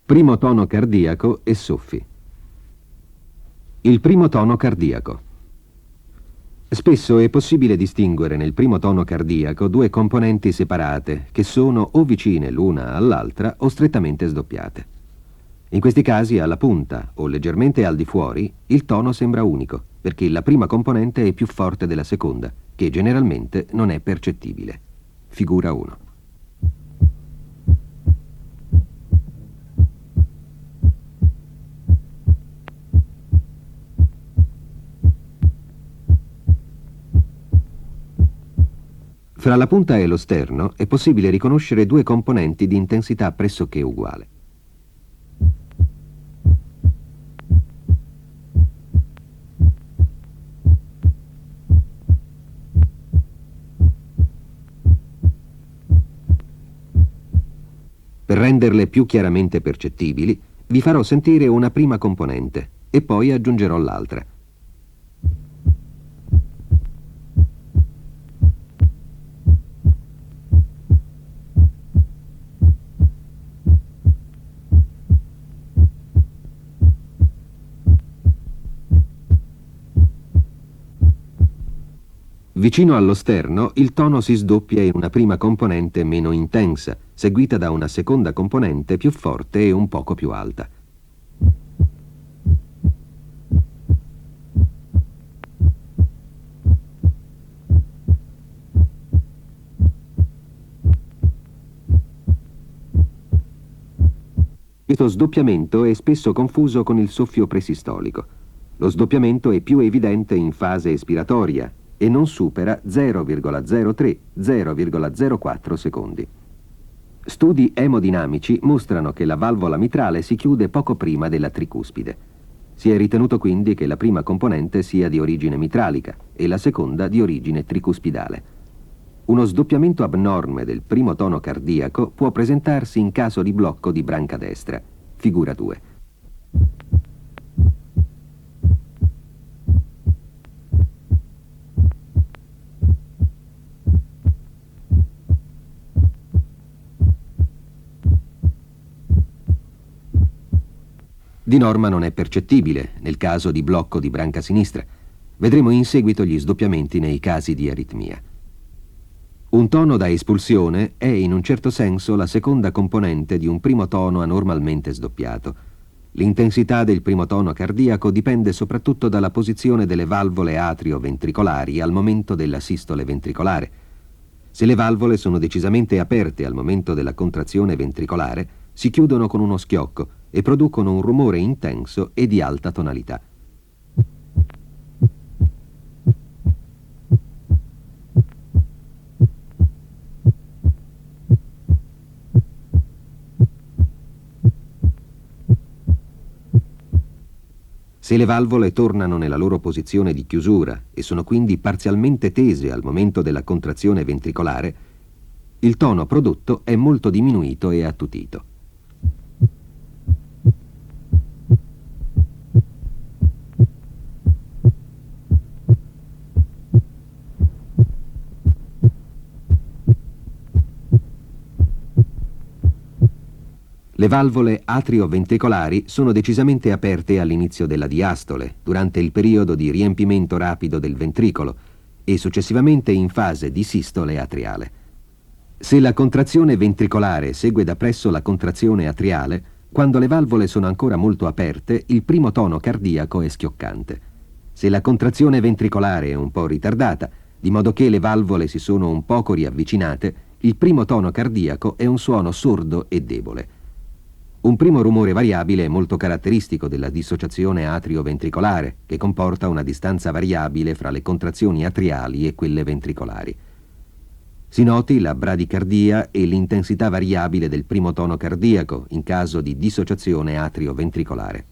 Primo tono cardiaco e soffi. Il primo tono cardiaco. Spesso è possibile distinguere nel primo tono cardiaco due componenti separate che sono o vicine l'una all'altra o strettamente sdoppiate. In questi casi, alla punta o leggermente al di fuori, il tono sembra unico, perché la prima componente è più forte della seconda, che generalmente non è percettibile. Figura 1. Fra la punta e lo sterno è possibile riconoscere due componenti di intensità pressoché uguale. Per renderle più chiaramente percettibili, vi farò sentire una prima componente e poi aggiungerò l'altra. Vicino allo sterno, il tono si sdoppia in una prima componente meno intensa, seguita da una seconda componente più forte e un poco più alta. Questo sdoppiamento è spesso confuso con il soffio presistolico. Lo sdoppiamento è più evidente in fase espiratoria e non supera 0,03-0,04 secondi. Studi emodinamici mostrano che la valvola mitrale si chiude poco prima della tricuspide. Si è ritenuto quindi che la prima componente sia di origine mitralica e la seconda di origine tricuspidale. Uno sdoppiamento abnorme del primo tono cardiaco può presentarsi in caso di blocco di branca destra. Figura 2. Di norma non è percettibile nel caso di blocco di branca sinistra. Vedremo in seguito gli sdoppiamenti nei casi di aritmia. Un tono da espulsione è in un certo senso la seconda componente di un primo tono anormalmente sdoppiato. L'intensità del primo tono cardiaco dipende soprattutto dalla posizione delle valvole atrio-ventricolari al momento della sistole ventricolare. Se le valvole sono decisamente aperte al momento della contrazione ventricolare, si chiudono con uno schiocco e producono un rumore intenso e di alta tonalità. Se le valvole tornano nella loro posizione di chiusura e sono quindi parzialmente tese al momento della contrazione ventricolare, il tono prodotto è molto diminuito e attutito. Le valvole atrio-ventricolari sono decisamente aperte all'inizio della diastole, durante il periodo di riempimento rapido del ventricolo e successivamente in fase di sistole atriale. Se la contrazione ventricolare segue da presso la contrazione atriale, quando le valvole sono ancora molto aperte, il primo tono cardiaco è schioccante. Se la contrazione ventricolare è un po' ritardata, di modo che le valvole si sono un poco riavvicinate, il primo tono cardiaco è un suono sordo e debole. Un primo rumore variabile è molto caratteristico della dissociazione atrio-ventricolare, che comporta una distanza variabile fra le contrazioni atriali e quelle ventricolari. Si noti la bradicardia e l'intensità variabile del primo tono cardiaco in caso di dissociazione atrio-ventricolare.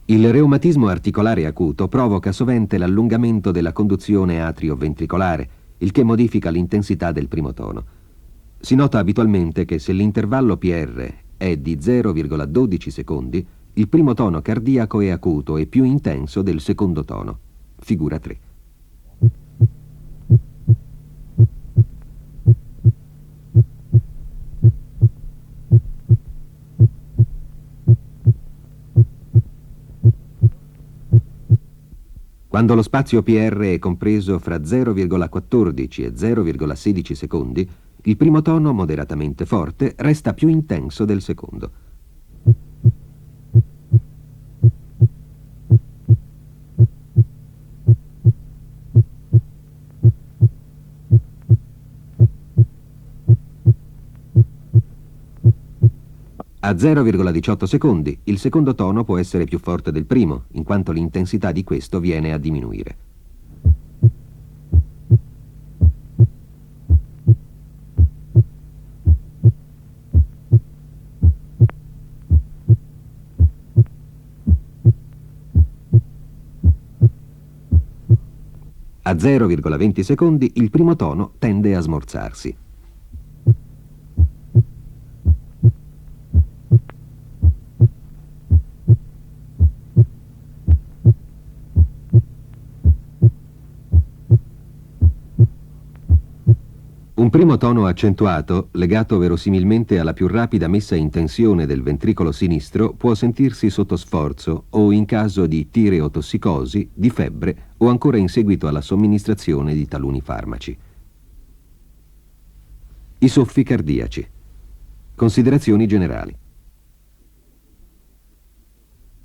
Il reumatismo articolare acuto provoca sovente l'allungamento della conduzione atrio-ventricolare, il che modifica l'intensità del primo tono. Si nota abitualmente che se l'intervallo PR è di 0,12 secondi, il primo tono cardiaco è acuto e più intenso del secondo tono. Figura 3. Quando lo spazio PR è compreso fra 0,14 e 0,16 secondi, il primo tono, moderatamente forte, resta più intenso del secondo. A 0,18 secondi il secondo tono può essere più forte del primo, in quanto l'intensità di questo viene a diminuire. A 0,20 secondi il primo tono tende a smorzarsi. Un primo tono accentuato, legato verosimilmente alla più rapida messa in tensione del ventricolo sinistro, può sentirsi sotto sforzo o in caso di tireotossicosi, di febbre o ancora in seguito alla somministrazione di taluni farmaci. I soffi cardiaci. Considerazioni generali.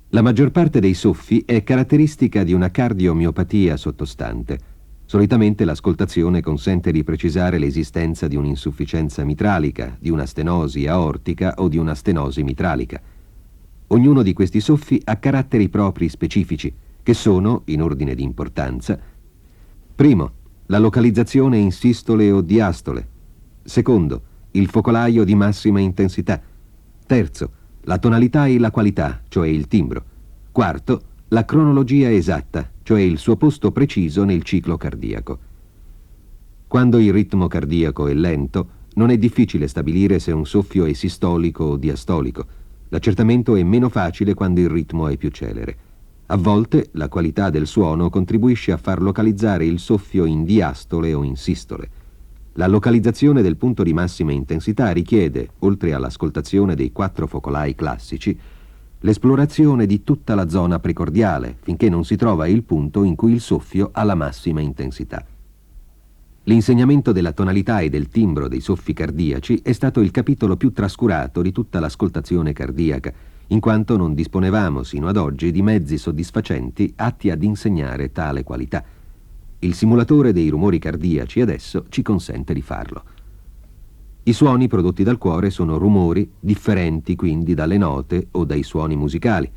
La maggior parte dei soffi è caratteristica di una cardiomiopatia sottostante. Solitamente l'ascoltazione consente di precisare l'esistenza di un'insufficienza mitralica, di una stenosi aortica o di una stenosi mitralica. Ognuno di questi soffi ha caratteri propri specifici, che sono, in ordine di importanza: primo, la localizzazione in sistole o diastole; secondo, il focolaio di massima intensità; terzo, la tonalità e la qualità, cioè il timbro; quarto, la cronologia esatta, cioè il suo posto preciso nel ciclo cardiaco. Quando il ritmo cardiaco è lento, non è difficile stabilire se un soffio è sistolico o diastolico. L'accertamento è meno facile quando il ritmo è più celere. A volte la qualità del suono contribuisce a far localizzare il soffio in diastole o in sistole. La localizzazione del punto di massima intensità richiede, oltre all'ascoltazione dei 4 focolai classici, l'esplorazione di tutta la zona precordiale, finché non si trova il punto in cui il soffio ha la massima intensità. L'insegnamento della tonalità e del timbro dei soffi cardiaci è stato il capitolo più trascurato di tutta l'ascoltazione cardiaca, in quanto non disponevamo sino ad oggi di mezzi soddisfacenti atti ad insegnare tale qualità. Il simulatore dei rumori cardiaci adesso ci consente di farlo. I suoni prodotti dal cuore sono rumori differenti quindi dalle note o dai suoni musicali.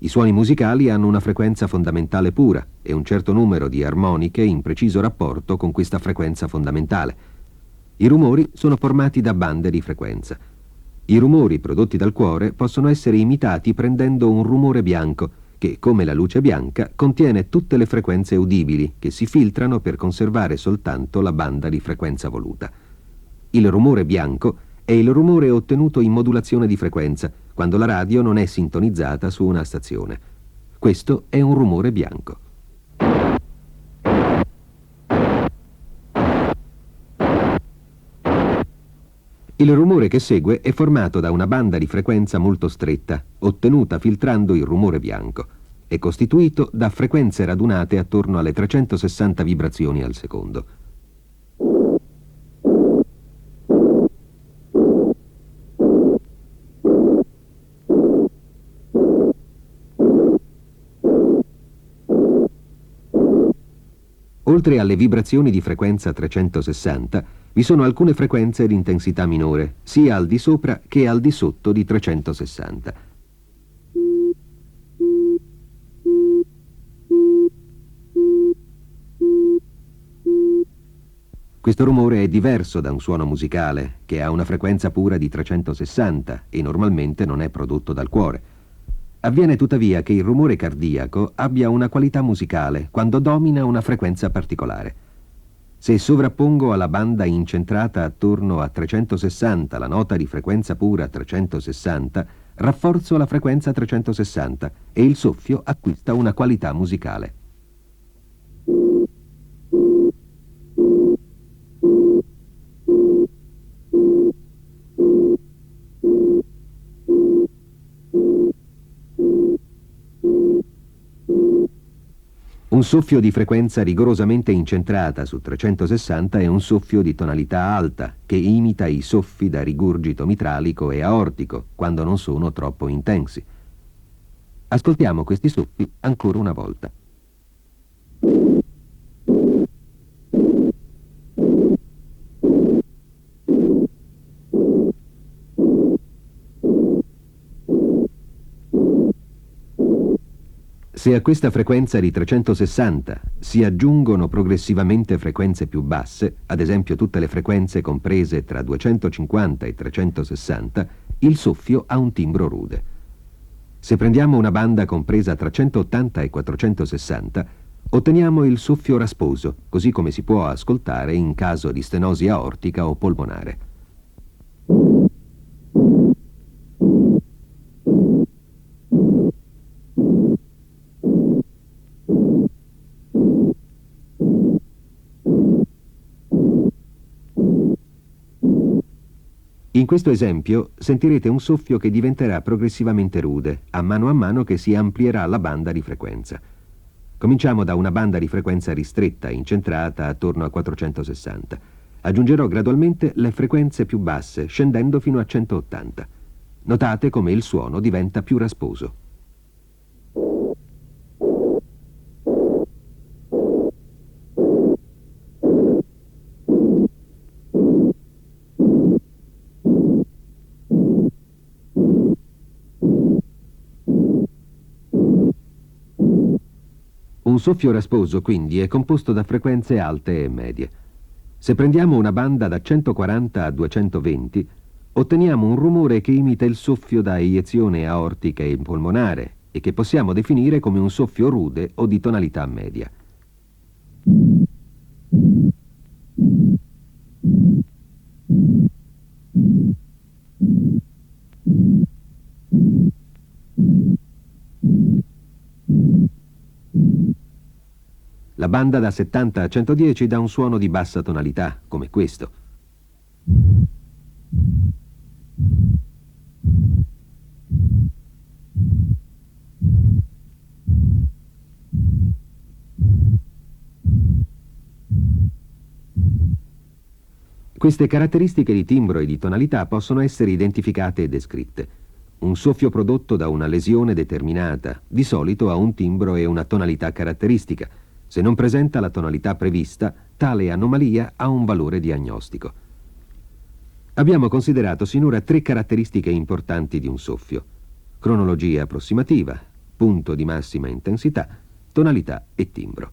I suoni musicali hanno una frequenza fondamentale pura e un certo numero di armoniche in preciso rapporto con questa frequenza fondamentale. I rumori sono formati da bande di frequenza. I rumori prodotti dal cuore possono essere imitati prendendo un rumore bianco che, come la luce bianca, contiene tutte le frequenze udibili che si filtrano per conservare soltanto la banda di frequenza voluta. Il rumore bianco è il rumore ottenuto in modulazione di frequenza, quando la radio non è sintonizzata su una stazione. Questo è un rumore bianco. Il rumore che segue è formato da una banda di frequenza molto stretta, ottenuta filtrando il rumore bianco. È costituito da frequenze radunate attorno alle 360 vibrazioni al secondo. Oltre alle vibrazioni di frequenza 360, vi sono alcune frequenze di intensità minore, sia al di sopra che al di sotto di 360. Questo rumore è diverso da un suono musicale, che ha una frequenza pura di 360 e normalmente non è prodotto dal cuore. Avviene tuttavia che il rumore cardiaco abbia una qualità musicale quando domina una frequenza particolare. Se sovrappongo alla banda incentrata attorno a 360 la nota di frequenza pura 360, rafforzo la frequenza 360 e il soffio acquista una qualità musicale. Un soffio di frequenza rigorosamente incentrata su 360 è un soffio di tonalità alta, che imita i soffi da rigurgito mitralico e aortico, quando non sono troppo intensi. Ascoltiamo questi soffi ancora una volta. Se a questa frequenza di 360 si aggiungono progressivamente frequenze più basse, ad esempio tutte le frequenze comprese tra 250 e 360, il soffio ha un timbro rude. Se prendiamo una banda compresa tra 180 e 460, otteniamo il soffio rasposo, così come si può ascoltare in caso di stenosi aortica o polmonare. In questo esempio sentirete un soffio che diventerà progressivamente rude, a mano che si amplierà la banda di frequenza. Cominciamo da una banda di frequenza ristretta, incentrata attorno a 460. Aggiungerò gradualmente le frequenze più basse, scendendo fino a 180. Notate come il suono diventa più rasposo. Un soffio rasposo, quindi, è composto da frequenze alte e medie. Se prendiamo una banda da 140 a 220, otteniamo un rumore che imita il soffio da eiezione aortica e polmonare e che possiamo definire come un soffio rude o di tonalità media. La banda da 70 a 110 dà un suono di bassa tonalità, come questo. Queste caratteristiche di timbro e di tonalità possono essere identificate e descritte. Un soffio prodotto da una lesione determinata, di solito ha un timbro e una tonalità caratteristica. Se non presenta la tonalità prevista, tale anomalia ha un valore diagnostico. Abbiamo considerato sinora 3 caratteristiche importanti di un soffio: cronologia approssimativa, punto di massima intensità, tonalità e timbro.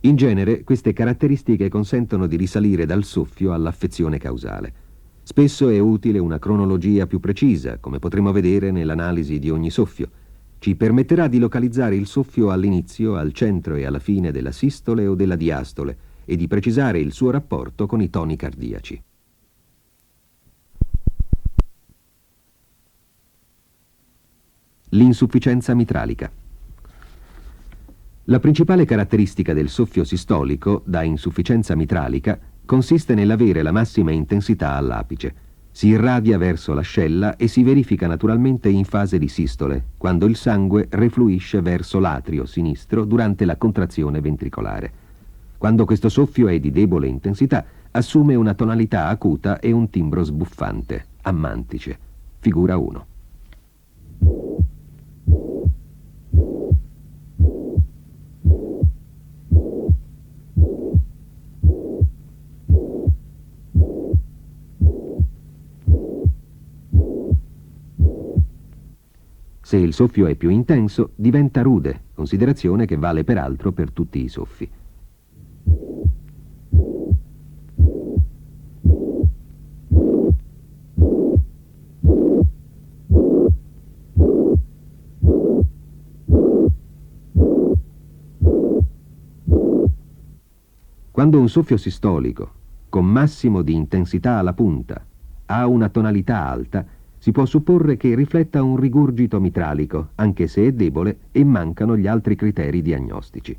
In genere, queste caratteristiche consentono di risalire dal soffio all'affezione causale. Spesso è utile una cronologia più precisa, come potremo vedere nell'analisi di ogni soffio. Ci permetterà di localizzare il soffio all'inizio, al centro e alla fine della sistole o della diastole e di precisare il suo rapporto con i toni cardiaci. L'insufficienza mitralica. La principale caratteristica del soffio sistolico, da insufficienza mitralica, consiste nell'avere la massima intensità all'apice. Si irradia verso l'ascella e si verifica naturalmente in fase di sistole, quando il sangue refluisce verso l'atrio sinistro durante la contrazione ventricolare. Quando questo soffio è di debole intensità, assume una tonalità acuta e un timbro sbuffante, a mantice. Figura 1. Se il soffio è più intenso, diventa rude, considerazione che vale peraltro per tutti i soffi. Quando un soffio sistolico, con massimo di intensità alla punta, ha una tonalità alta, si può supporre che rifletta un rigurgito mitralico, anche se è debole e mancano gli altri criteri diagnostici.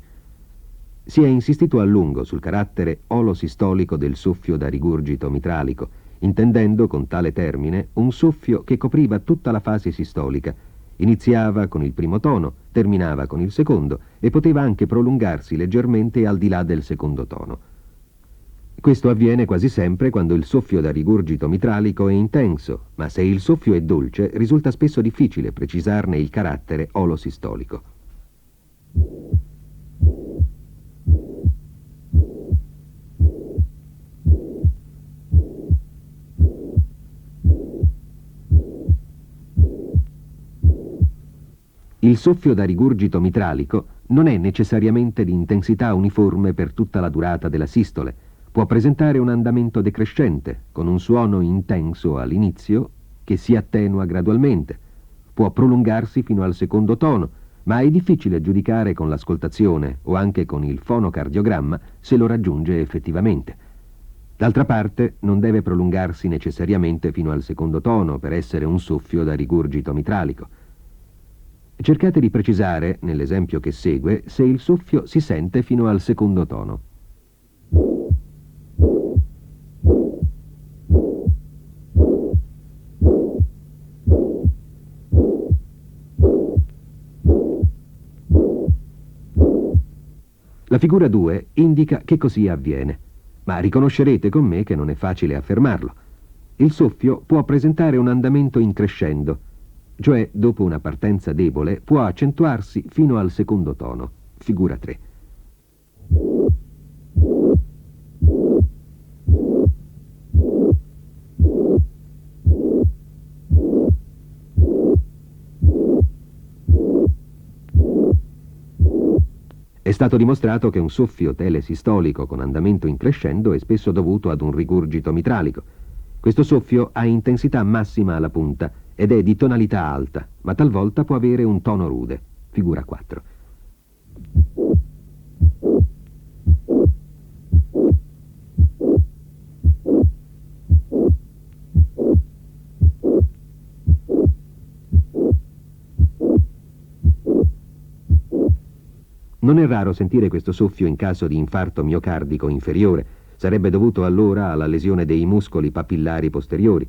Si è insistito a lungo sul carattere olosistolico del soffio da rigurgito mitralico, intendendo con tale termine un soffio che copriva tutta la fase sistolica, iniziava con il primo tono, terminava con il secondo e poteva anche prolungarsi leggermente al di là del secondo tono. Questo avviene quasi sempre quando il soffio da rigurgito mitralico è intenso, ma se il soffio è dolce risulta spesso difficile precisarne il carattere olosistolico. Il soffio da rigurgito mitralico non è necessariamente di intensità uniforme per tutta la durata della sistole. Può presentare un andamento decrescente, con un suono intenso all'inizio che si attenua gradualmente. Può prolungarsi fino al secondo tono, ma è difficile giudicare con l'ascoltazione o anche con il fonocardiogramma se lo raggiunge effettivamente. D'altra parte, non deve prolungarsi necessariamente fino al secondo tono per essere un soffio da rigurgito mitralico. Cercate di precisare, nell'esempio che segue, se il soffio si sente fino al secondo tono. La figura 2 indica che così avviene, ma riconoscerete con me che non è facile affermarlo. Il soffio può presentare un andamento in crescendo, cioè dopo una partenza debole può accentuarsi fino al secondo tono, figura 3. È stato dimostrato che un soffio telesistolico con andamento in crescendo è spesso dovuto ad un rigurgito mitralico. Questo soffio ha intensità massima alla punta ed è di tonalità alta, ma talvolta può avere un tono rude, figura 4. Non è raro sentire questo soffio in caso di infarto miocardico inferiore. Sarebbe dovuto allora alla lesione dei muscoli papillari posteriori.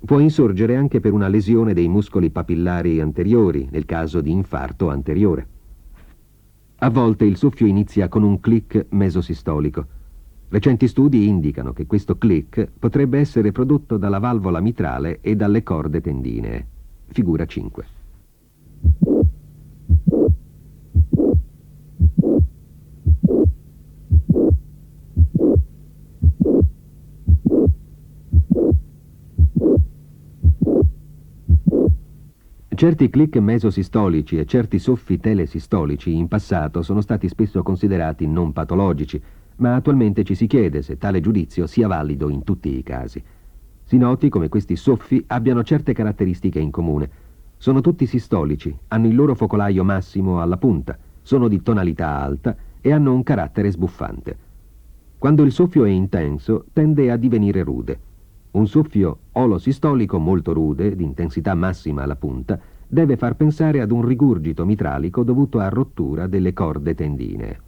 Può insorgere anche per una lesione dei muscoli papillari anteriori, nel caso di infarto anteriore. A volte il soffio inizia con un click mesosistolico. Recenti studi indicano che questo click potrebbe essere prodotto dalla valvola mitrale e dalle corde tendinee. Figura 5. Certi click mesosistolici e certi soffi telesistolici in passato sono stati spesso considerati non patologici, ma attualmente ci si chiede se tale giudizio sia valido in tutti i casi. Si noti come questi soffi abbiano certe caratteristiche in comune. Sono tutti sistolici, hanno il loro focolaio massimo alla punta, sono di tonalità alta e hanno un carattere sbuffante. Quando il soffio è intenso, tende a divenire rude. Un soffio olosistolico molto rude, di intensità massima alla punta, deve far pensare ad un rigurgito mitralico dovuto a rottura delle corde tendinee.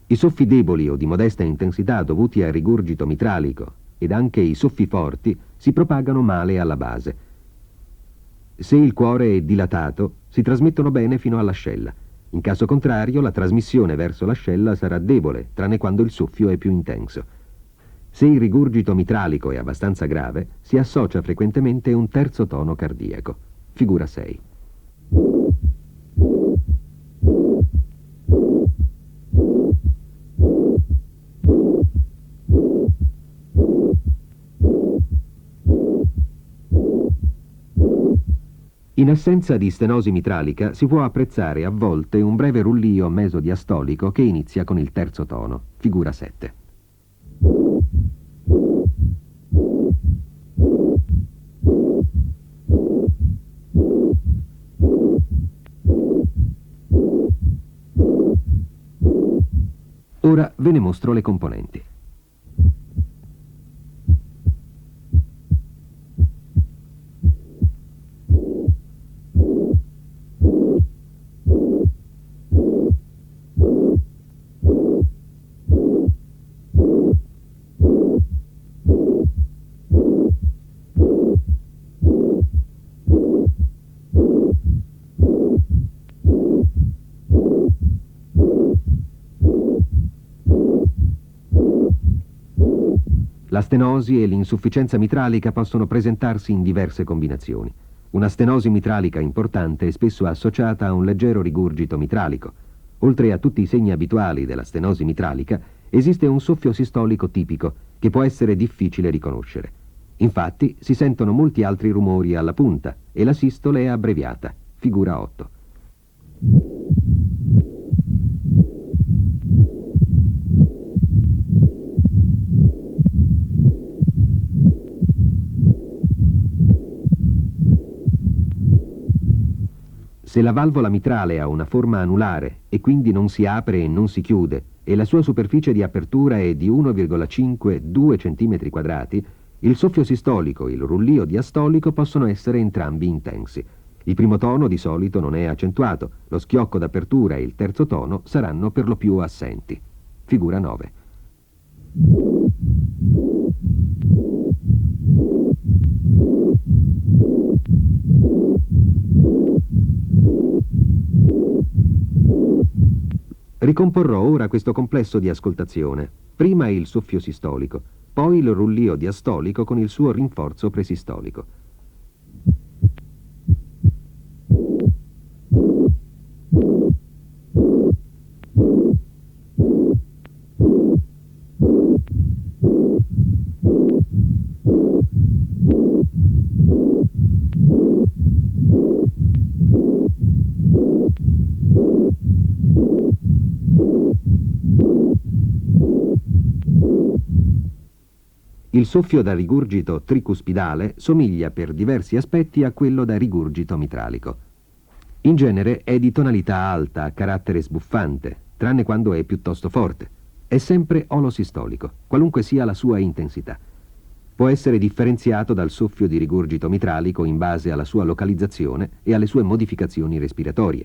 I soffi deboli o di modesta intensità dovuti a rigurgito mitralico ed anche i soffi forti si propagano male alla base. Se il cuore è dilatato, si trasmettono bene fino all'ascella. In caso contrario, la trasmissione verso l'ascella sarà debole, tranne quando il soffio è più intenso. Se il rigurgito mitralico è abbastanza grave, si associa frequentemente un terzo tono cardiaco. Figura 6. In assenza di stenosi mitralica si può apprezzare a volte un breve rullio mesodiastolico che inizia con il terzo tono, figura 7. Ve ne mostro le componenti. La stenosi e l'insufficienza mitralica possono presentarsi in diverse combinazioni. Una stenosi mitralica importante è spesso associata a un leggero rigurgito mitralico. Oltre a tutti i segni abituali della stenosi mitralica, esiste un soffio sistolico tipico che può essere difficile riconoscere. Infatti, si sentono molti altri rumori alla punta e la sistole è abbreviata, figura 8. Se la valvola mitrale ha una forma anulare e quindi non si apre e non si chiude e la sua superficie di apertura è di 1,5-2 cm quadrati, il soffio sistolico e il rullio diastolico possono essere entrambi intensi. Il primo tono di solito non è accentuato, lo schiocco d'apertura e il terzo tono saranno per lo più assenti. Figura 9. Ricomporrò ora questo complesso di ascoltazione. Prima il soffio sistolico, poi il rullio diastolico con il suo rinforzo presistolico. Il soffio da rigurgito tricuspidale somiglia per diversi aspetti a quello da rigurgito mitralico. In genere è di tonalità alta, a carattere sbuffante, tranne quando è piuttosto forte. È sempre olosistolico, qualunque sia la sua intensità. Può essere differenziato dal soffio di rigurgito mitralico in base alla sua localizzazione e alle sue modificazioni respiratorie.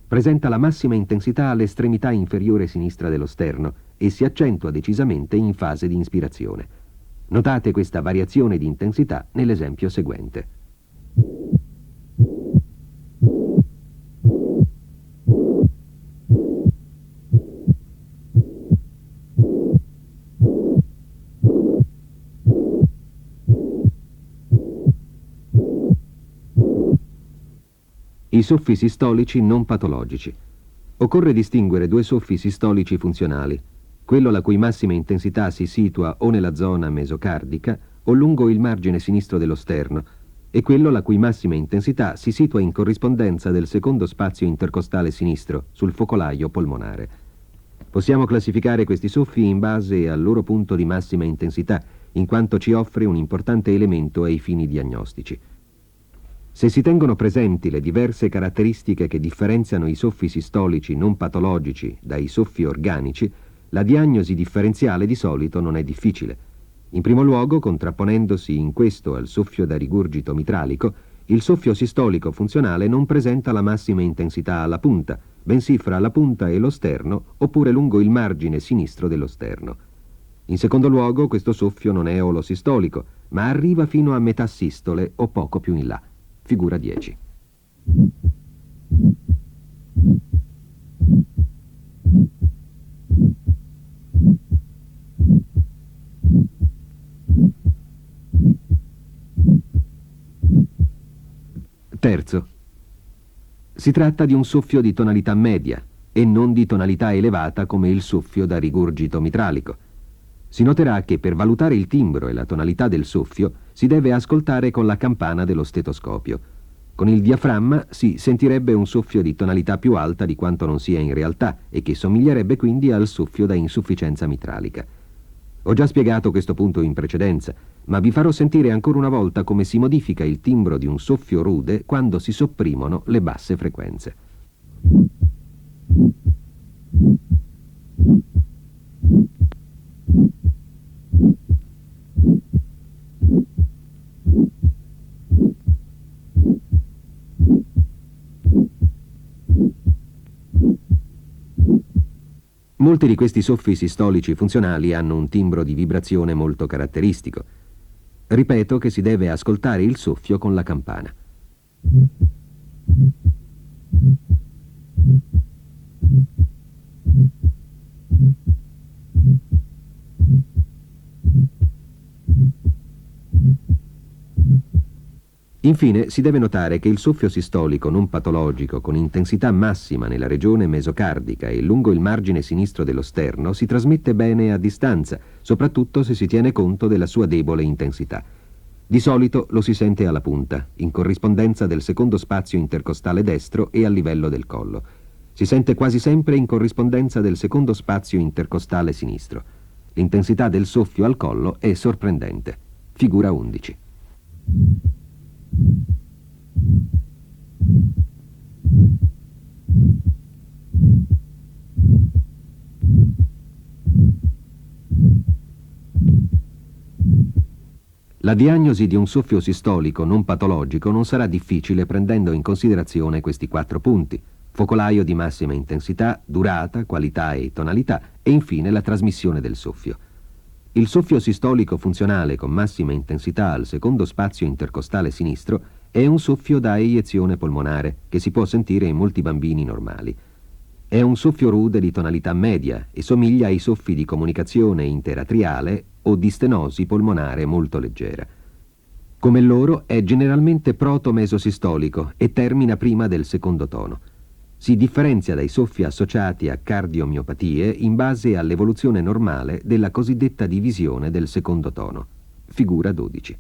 Presenta la massima intensità all'estremità inferiore sinistra dello sterno e si accentua decisamente in fase di inspirazione. Notate questa variazione di intensità nell'esempio seguente. I soffi sistolici non patologici. Occorre distinguere due soffi sistolici funzionali, quello la cui massima intensità si situa o nella zona mesocardica o lungo il margine sinistro dello sterno, e quello la cui massima intensità si situa in corrispondenza del secondo spazio intercostale sinistro, sul focolaio polmonare. Possiamo classificare questi soffi in base al loro punto di massima intensità, in quanto ci offre un importante elemento ai fini diagnostici. Se si tengono presenti le diverse caratteristiche che differenziano i soffi sistolici non patologici dai soffi organici, la diagnosi differenziale di solito non è difficile. In primo luogo, contrapponendosi in questo al soffio da rigurgito mitralico, il soffio sistolico funzionale non presenta la massima intensità alla punta, bensì fra la punta e lo sterno oppure lungo il margine sinistro dello sterno. In secondo luogo, questo soffio non è olosistolico, ma arriva fino a metà sistole o poco più in là. Figura 10. Terzo. Si tratta di un soffio di tonalità media e non di tonalità elevata come il soffio da rigurgito mitralico. Si noterà che per valutare il timbro e la tonalità del soffio si deve ascoltare con la campana dello stetoscopio. Con il diaframma si sentirebbe un soffio di tonalità più alta di quanto non sia in realtà e che somiglierebbe quindi al soffio da insufficienza mitralica. Ho già spiegato questo punto in precedenza, ma vi farò sentire ancora una volta come si modifica il timbro di un soffio rude quando si sopprimono le basse frequenze. Molti di questi soffi sistolici funzionali hanno un timbro di vibrazione molto caratteristico. Ripeto che si deve ascoltare il soffio con la campana. Infine, si deve notare che il soffio sistolico non patologico con intensità massima nella regione mesocardica e lungo il margine sinistro dello sterno si trasmette bene a distanza, soprattutto se si tiene conto della sua debole intensità. Di solito lo si sente alla punta, in corrispondenza del secondo spazio intercostale destro e a livello del collo. Si sente quasi sempre in corrispondenza del secondo spazio intercostale sinistro. L'intensità del soffio al collo è sorprendente. Figura 11. La diagnosi di un soffio sistolico non patologico non sarà difficile prendendo in considerazione questi 4 punti: focolaio di massima intensità, durata, qualità e tonalità e infine la trasmissione del soffio. Il soffio sistolico funzionale con massima intensità al secondo spazio intercostale sinistro è un soffio da eiezione polmonare che si può sentire in molti bambini normali. È un soffio rude di tonalità media e somiglia ai soffi di comunicazione interatriale o di stenosi polmonare molto leggera. Come loro è generalmente proto-mesosistolico e termina prima del secondo tono. Si differenzia dai soffi associati a cardiomiopatie in base all'evoluzione normale della cosiddetta divisione del secondo tono. Figura 12.